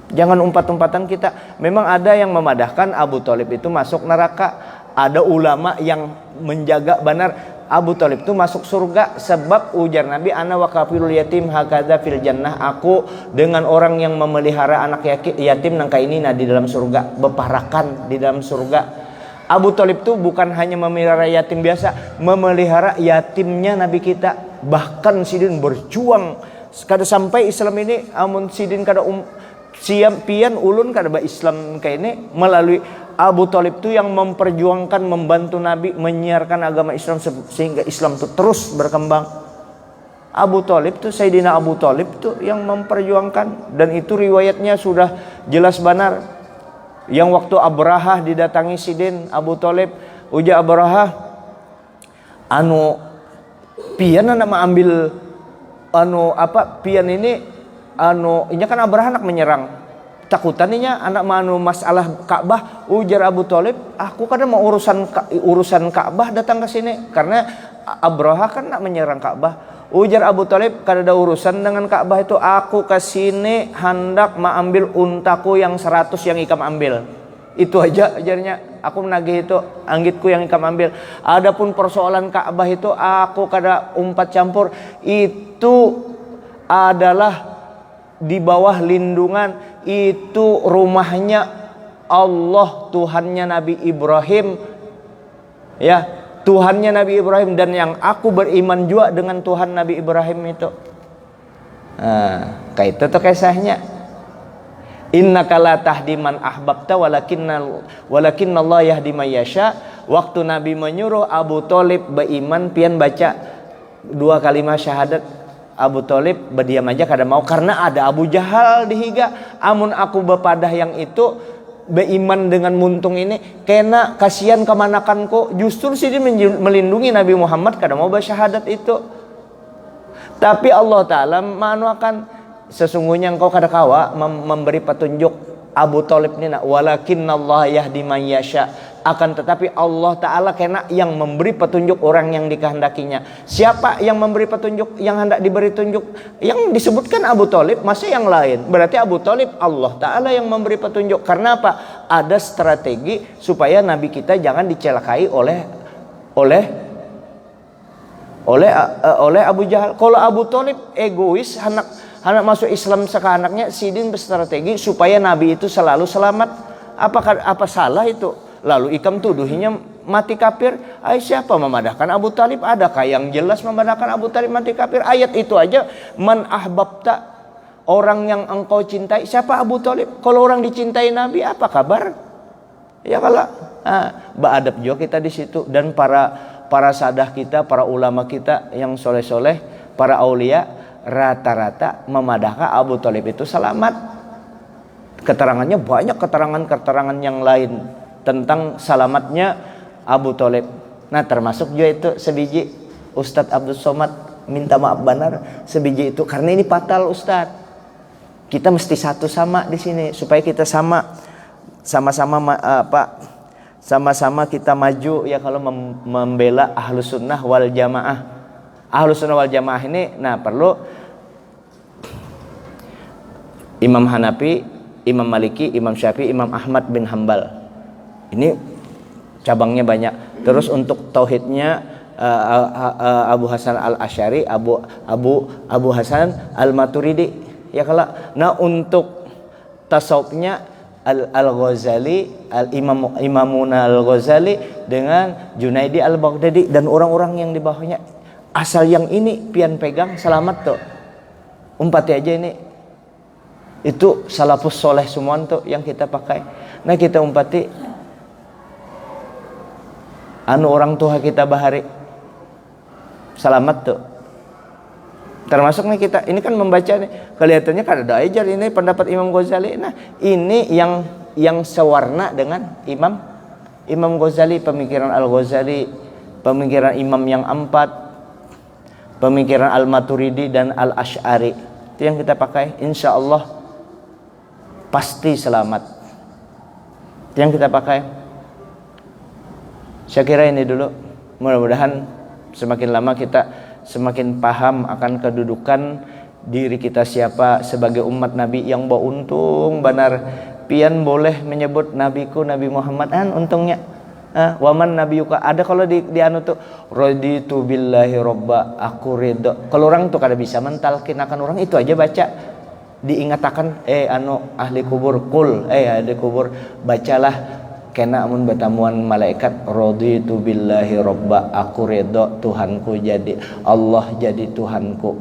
Jangan umpat-umpatan kita. Memang ada yang memadahkan Abu Thalib itu masuk neraka. Ada ulama yang menjaga benar Abu Thalib itu masuk surga, sebab ujar Nabi, ana wa kafirul yatim hakadza fil jannah, aku dengan orang yang memelihara anak yatim nangka ini di dalam surga, beparakan di dalam surga. Abu Thalib itu bukan hanya memelihara yatim biasa, memelihara yatimnya Nabi kita. Bahkan sidin berjuang kada sampai Islam ini amun sidin kada siap pian ulun kada ba Islam kayak ini melalui Abu Thalib itu yang memperjuangkan, membantu Nabi menyiarkan agama Islam sehingga Islam itu terus berkembang. Abu Thalib itu, Sayyidina Abu Thalib itu yang memperjuangkan, dan itu riwayatnya sudah jelas benar. Yang waktu Abrahah didatangi sidin Abu Thalib, uja Abrahah, pian anak ambil pian ini ini kan Abrahah anak menyerang. Takutaninya anak manu masalah Ka'bah, ujar Abu Thalib, aku kadang mau urusan Ka'bah datang ke sini karena Abraha kan nak menyerang Ka'bah. Ujar Abu Thalib, kada ada urusan dengan Ka'bah itu, aku ke sini hendak mengambil untaku yang 100 yang ikam ambil. Itu aja ajarnya, aku menagih itu anggitku yang ikam ambil. Adapun persoalan Ka'bah itu aku kada umpat campur, itu adalah di bawah lindungan, itu rumahnya Allah, Tuhannya Nabi Ibrahim, ya Tuhannya Nabi Ibrahim, dan yang aku beriman juga dengan Tuhan Nabi Ibrahim itu. Kayak itu tuh kisahnya. Innaka la tahdi man ahbabta walakinnallaha yahdi may yasha. Waktu Nabi menyuruh Abu Thalib beriman, pian baca 2 kalimat syahadat, Abu Thalib berdiam aja kada mau karena ada Abu Jahal dihiga. Amun aku bepadah yang itu beriman dengan muntung ini, kena kasihan kemanakanku. Justru sih dia melindungi Nabi Muhammad, kada mau bersyahadat itu. Tapi Allah Ta'ala manuakan, sesungguhnya engkau kada kawa memberi petunjuk Abu Thalib ini, walakinnallaha yahdi man yasha. Akan tetapi Allah Ta'ala kena yang memberi petunjuk orang yang dikehendakinya. Siapa yang memberi petunjuk, yang hendak diberi tunjuk? Yang disebutkan Abu Thalib, masa yang lain? Berarti Abu Thalib Allah Ta'ala yang memberi petunjuk. Karena apa? Ada strategi supaya Nabi kita jangan dicelakai oleh Abu Jahal. Kalau Abu Thalib egois, hendak masuk Islam sekanaknya, sidin berstrategi supaya Nabi itu selalu selamat. Apa salah itu? Lalu ikam tuduhinya mati kafir. Siapa memadahkan Abu Thalib? Adakah yang jelas memadahkan Abu Thalib mati kafir? Ayat itu aja, man ahbabta, orang yang engkau cintai. Siapa Abu Thalib? Kalau orang dicintai Nabi, apa kabar? Ya kalau beradab juga kita di situ. Dan para sadah kita, para ulama kita yang soleh-soleh, para aulia, rata-rata memadahkan Abu Thalib itu selamat. Keterangannya banyak, keterangan yang lain tentang selamatnya Abu Thalib. Nah termasuk juga itu sebiji Ustadz Abdul Somad minta maaf benar sebiji itu, karena ini fatal Ustadz. Kita mesti satu sama di sini supaya kita sama-sama kita maju ya kalau membela Ahlus Sunnah wal Jamaah. Ahlus Sunnah wal Jamaah ini perlu Imam Hanafi, Imam Maliki, Imam Syafi'i, Imam Ahmad bin Hambal. Ini cabangnya banyak. Terus untuk tauhidnya Abu Hasan Al-Asy'ari, Abu Hasan Al-Maturidi. Ya kalau. Nah untuk tasawufnya Al-Ghazali, Imamun Al-Ghazali dengan Junaidi Al-Baghdadi dan orang-orang yang di bawahnya. Asal yang ini pian pegang selamat tuh. Umpati aja ini. Itu salafus soleh semua tuh yang kita pakai. Nah kita umpati orang tua kita bahari selamat tuh. Termasuk nih kita, ini kan membaca nih, kelihatannya kan ada ajar ini pendapat Imam Ghazali. Nah, ini yang sewarna dengan Imam Ghazali, pemikiran Al-Ghazali, pemikiran Imam yang empat, pemikiran Al-Maturidi dan Al-Asy'ari. Itu yang kita pakai, insya Allah pasti selamat. Itu yang kita pakai. Saya kira ini dulu. Mudah-mudahan semakin lama kita semakin paham akan kedudukan diri kita siapa sebagai umat Nabi yang beruntung benar. Pian boleh menyebut nabiku Nabi Muhammad, untungnya waman nabiyuka, ada kalau di anu tuh raditu billahi robba, aku ridho. Kalau orang tuh kada bisa mentalkin akan orang itu aja baca, diingatakan ahli kubur kul ahli kubur, bacalah kena amun batamuan malaikat, raditu billahi robba, aku ridho Tuhanku jadi Allah jadi Tuhanku,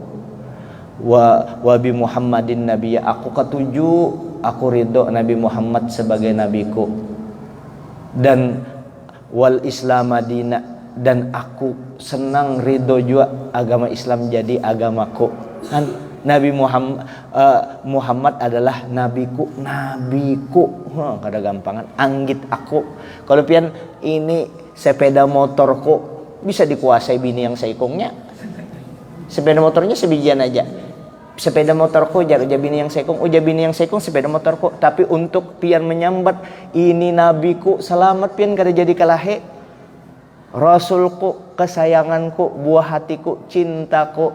wa bi Muhammadin nabiyya, aku ketujuh aku ridho Nabi Muhammad sebagai nabiku, dan wal Islam Madinah, dan aku senang ridho juga agama Islam jadi agamaku. Kan Nabi Muhammad adalah nabiku, kada gampangan anggit aku. Kalau pian ini sepeda motorku bisa dikuasai bini yang seikungnya. Sepeda motornya sebijian aja. Sepeda motorku jaga bini yang sekung, bini yang sekung sepeda motorku. Tapi untuk pian menyambat ini nabiku selamat, pian kada jadi kalahe. Rasulku, kesayanganku, buah hatiku, cintaku.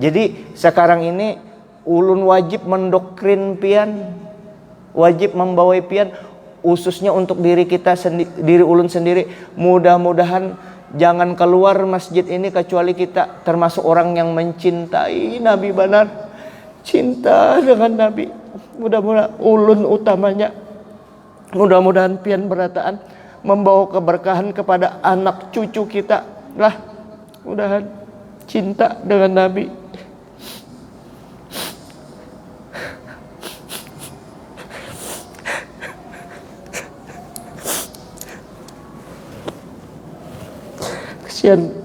Jadi sekarang ini ulun wajib mendoktrin pian, wajib membawai pian, khususnya untuk diri kita diri ulun sendiri. Mudah-mudahan jangan keluar masjid ini kecuali kita termasuk orang yang mencintai Nabi benar. Cinta dengan Nabi. Mudah-mudahan ulun utamanya, mudah-mudahan pian berataan membawa keberkahan kepada anak cucu kita lah. Mudahan cinta dengan Nabi. Kesian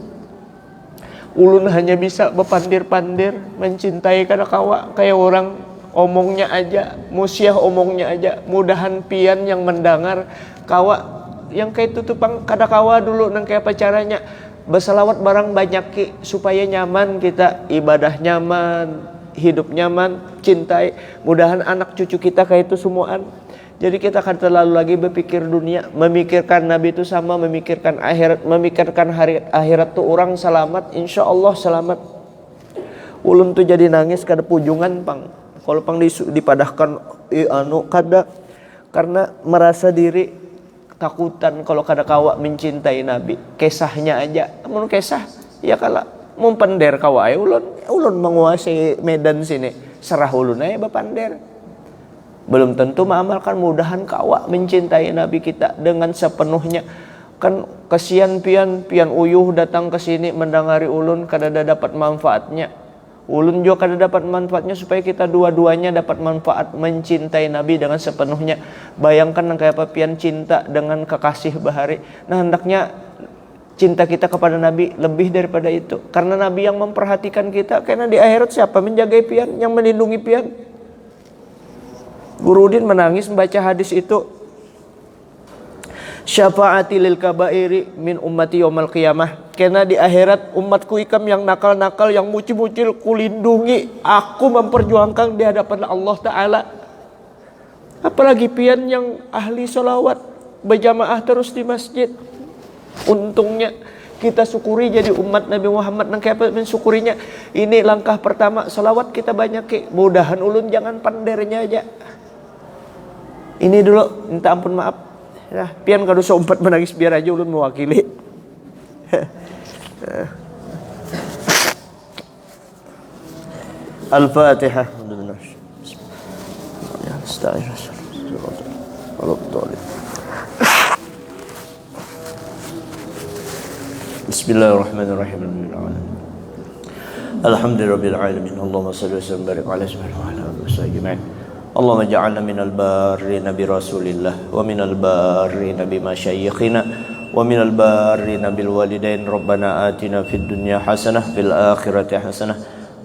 ulun hanya bisa bepandir-pandir mencintai kada kawa, kayak orang omongnya aja, musiah omongnya aja. Mudahan pian yang mendengar kawa yang kayak tutupang kada kawa dulu nang kayak apa caranya berselawat barang banyak ki supaya nyaman kita, ibadah nyaman, hidup nyaman, cintai. Mudahan anak cucu kita kayak itu semuaan. Jadi kita kan terlalu lagi berpikir dunia, memikirkan Nabi itu sama memikirkan akhirat, memikirkan hari akhirat tuh orang selamat, insya Allah selamat. Ulun tuh jadi nangis kada pujungan pang, kalau pang dipadahkan kada, karena merasa diri takutan kalau kada kawa mencintai Nabi. Kisahnya aja, mun kisah ya kala mun pender kawa ulun menguasai medan sini, serah ulun aja bapander. Belum tentu mengamalkan. Mudahan kawa mencintai Nabi kita dengan sepenuhnya. Kan kesian pian uyuh datang ke sini mendengari ulun kada dapat manfaatnya. Ulun juga kada dapat manfaatnya, supaya kita dua-duanya dapat manfaat mencintai Nabi dengan sepenuhnya. Bayangkan kayak apa pian cinta dengan kekasih bahari. Nah, hendaknya cinta kita kepada Nabi lebih daripada itu. Karena Nabi yang memperhatikan kita. Karena di akhirat siapa menjaga pian, yang melindungi pian? Gurudin menangis membaca hadis itu. Syafaati lil kabairi min ummati yaumil qiyamah. Karena di akhirat umatku ikam yang nakal-nakal, yang mucil-mucil kulindungi. Aku memperjuangkan di hadapan Allah Ta'ala. Apalagi pian yang ahli salawat, berjamaah terus di masjid. Untungnya kita syukuri jadi umat Nabi Muhammad. Nang kayak mensyukurinya. Ini langkah pertama, salawat kita banyak ke. Mudahan ulun jangan pandernya aja. Ini dulu, minta ampun maaf. Nah, pian kada usah umpat menangis, biar aja ulun mewakili. Al-Fatihah. Bismillahirrahmanirrahim. Alhamdulillahirabbil alamin. Allahumma shalli wa sallim barik ala subhanahu wa ta'ala wa sallim. Allahumma ja'alna minal barrina bi Rasulillah wa minal barrina bi masyayikhina wa minal barrina bil walidain. Rabbana atina fid dunya hasanah fil akhirati hasanah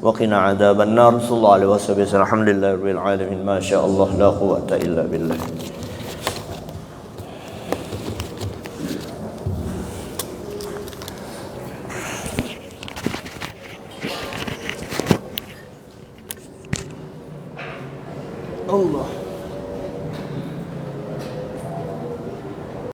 wa qina adzabannar. Sallallahu alaihi wasallam. Alhamdulillahirabbil alamin. Masyaallah la quwwata illa billah.